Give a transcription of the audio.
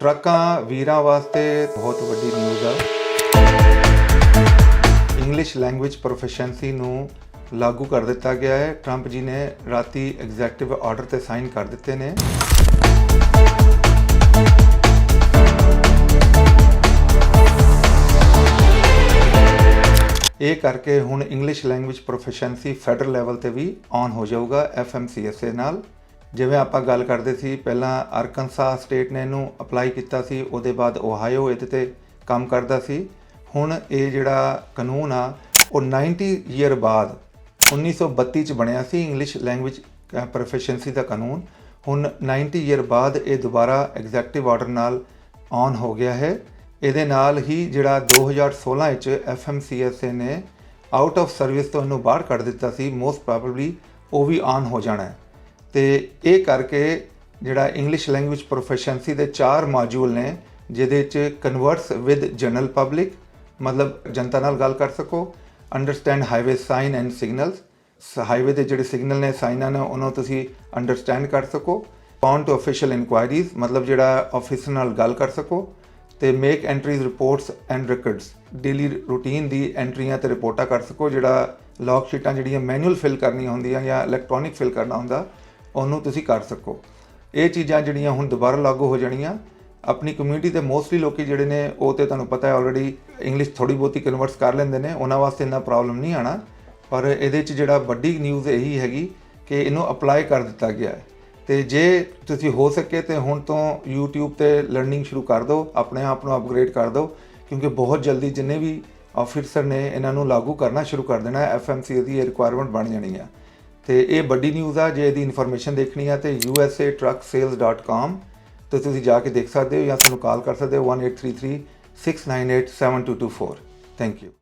ਟਰੱਕਾਂ ਵੀਰਾਂ ਵਾਸਤੇ ਬਹੁਤ ਵੱਡੀ ਨਿਊਜ਼ ਆ। ਇੰਗਲਿਸ਼ ਲੈਂਗੁਏਜ ਪ੍ਰੋਫੀਸ਼ੀਐਂਸੀ ਨੂੰ ਲਾਗੂ ਕਰ ਦਿੱਤਾ ਗਿਆ ਹੈ। ਟਰੰਪ ਜੀ ਨੇ ਰਾਤੀ ਐਗਜ਼ੈਕਟਿਵ ਆਰਡਰ ਤੇ ਸਾਈਨ ਕਰ ਦਿੱਤੇ ਨੇ। ਇਹ ਕਰਕੇ ਹੁਣ English language proficiency federal level ਤੇ ਵੀ ਔਨ ਹੋ ਜਾਊਗਾ FMCSA ਨਾਲ। ਜਿਵੇਂ ਆਪਾਂ ਗੱਲ ਕਰਦੇ ਸੀ ਪਹਿਲਾਂ ਅਰਕਨਸਾ ਸਟੇਟ ਨੇ ਇਹਨੂੰ ਅਪਲਾਈ ਕੀਤਾ ਸੀ, ਉਹਦੇ ਬਾਅਦ ਓਹਾਇਓ ਇਹਦੇ ਤੇ ਕੰਮ ਕਰਦਾ ਸੀ। ਹੁਣ ਇਹ ਜਿਹੜਾ ਕਾਨੂੰਨ ਆ ਉਹ 90 ਈਅਰ ਬਾਅਦ 1932 ਚ ਬਣਿਆ ਸੀ ਇੰਗਲਿਸ਼ ਲੈਂਗੁਏਜ ਪ੍ਰੋਫੀਸ਼ੀਐਂਸੀ ਦਾ ਕਾਨੂੰਨ। ਹੁਣ 90 ਈਅਰ ਬਾਅਦ ਇਹ ਦੁਬਾਰਾ ਐਗਜ਼ੈਕਟਿਵ ਆਰਡਰ ਨਾਲ ਔਨ ਹੋ ਗਿਆ ਹੈ। ਇਹਦੇ ਨਾਲ ਹੀ ਜਿਹੜਾ 2016 ਵਿੱਚ FMCSA ਨੇ ਆਊਟ ਆਫ ਸਰਵਿਸ ਤੋਂ ਇਹਨੂੰ ਬਾਹਰ ਕੱਢ ਦਿੱਤਾ ਸੀ, ਮੋਸਟ ਪ੍ਰੋਬੇਬਲੀ ਉਹ ਵੀ ਔਨ ਹੋ ਜਾਣਾ ਹੈ। ਤੇ ਇਹ ਕਰਕੇ ਜਿਹੜਾ ਇੰਗਲਿਸ਼ ਲੈਂਗੁਏਜ ਪ੍ਰੋਫੀਸ਼ੀਐਂਸੀ ਦੇ 4 ਮੋਡਿਊਲ ਨੇ, ਜਿਹਦੇ 'ਚ ਕਨਵਰਸ ਵਿਦ ਜਨਰਲ ਪਬਲਿਕ, ਮਤਲਬ ਜਨਤਾ ਨਾਲ ਗੱਲ ਕਰ ਸਕੋ, understand highway sign and signals, highway ਦੇ ਜਿਹੜੇ ਸਿਗਨਲ ਨੇ, ਸਾਈਨਾਂ ਨੇ, ਉਹਨਾਂ ਤੁਸੀਂ ਅੰਡਰਸਟੈਂਡ ਕਰ ਸਕੋ। ਰਿਸਪੌਂਡ ਟੂ ਅਫੀਸ਼ੀਅਲ ਇਨਕੁਆਇਰੀਜ਼, ਮਤਲਬ ਜਿਹੜਾ ਆਫਿਸਰ ਨਾਲ ਗੱਲ ਕਰ ਸਕੋ। ਤੇ make entries reports and records, daily routine ਦੀ ਐਂਟਰੀਆਂ ਤੇ ਰਿਪੋਰਟਾਂ ਕਰ ਸਕੋ। ਜਿਹੜਾ ਲੌਗ ਸ਼ੀਟਾਂ ਜਿਹੜੀਆਂ ਮੈਨੂਅਲ ਫਿਲ ਕਰਨੀਆਂ ਹੁੰਦੀਆਂ ਜਾਂ ਇਲੈਕਟ੍ਰੋਨਿਕ ਫਿਲ ਕਰਨਾ ਹੁੰਦਾ, ਉਹਨੂੰ ਤੁਸੀਂ ਕਰ ਸਕੋ। ਇਹ ਚੀਜ਼ਾਂ ਜਿਹੜੀਆਂ ਹੁਣ ਦੁਬਾਰਾ ਲਾਗੂ ਹੋ ਜਾਣੀਆਂ। ਆਪਣੀ ਕਮਿਊਨਿਟੀ ਦੇ ਮੋਸਟਲੀ ਲੋਕੀ ਜਿਹੜੇ ਨੇ ਉਹ ਤੇ ਤੁਹਾਨੂੰ ਪਤਾ ਹੈ ਆਲਰੇਡੀ ਇੰਗਲਿਸ਼ ਥੋੜੀ ਬਹੁਤੀ ਕਨਵਰਟਸ ਕਰ ਲੈਂਦੇ ਨੇ, ਉਹਨਾਂ ਵਾਸਤੇ ਇੰਨਾ ਪ੍ਰੋਬਲਮ ਨਹੀਂ ਆਣਾ। ਪਰ ਇਹਦੇ 'ਚ ਜਿਹੜਾ ਵੱਡੀ ਨਿਊਜ਼ ਇਹੀ ਹੈਗੀ ਕਿ ਇਹਨੂੰ ਅਪਲਾਈ ਕਰ ਦਿੱਤਾ ਗਿਆ ਹੈ। ਤੇ ਜੇ ਤੁਸੀਂ ਹੋ ਸਕੇ ਤੇ ਹੁਣ ਤੋਂ YouTube ਤੇ ਲਰਨਿੰਗ ਸ਼ੁਰੂ ਕਰ ਦਿਓ, ਆਪਣੇ ਆਪ ਨੂੰ ਅਪਗ੍ਰੇਡ ਕਰ ਦਿਓ, ਕਿਉਂਕਿ ਬਹੁਤ ਜਲਦੀ ਜਿੰਨੇ ਵੀ ਆਫਿਸਰ ਨੇ ਇਹਨਾਂ ਨੂੰ ਲਾਗੂ ਕਰਨਾ ਸ਼ੁਰੂ ਕਰ ਦੇਣਾ। FMCSA ਦੀ ਰਿਕੁਆਇਰਮੈਂਟ ਬਣ ਜਾਣੀ ਆ। ਤੇ ਇਹ ਵੱਡੀ ਨਿਊਜ਼ ਆ। ਜੇ ਇਹਦੀ ਇਨਫੋਰਮੇਸ਼ਨ ਦੇਖਣੀ ਆ ਤੇ usatrucksales.com ਤੇ ਤੁਸੀਂ ਜਾ ਕੇ ਦੇਖ ਸਕਦੇ ਹੋ, ਜਾਂ ਸਾਨੂੰ ਕਾਲ ਕਰ ਸਕਦੇ ਹੋ 1833 698 7224। Thank you.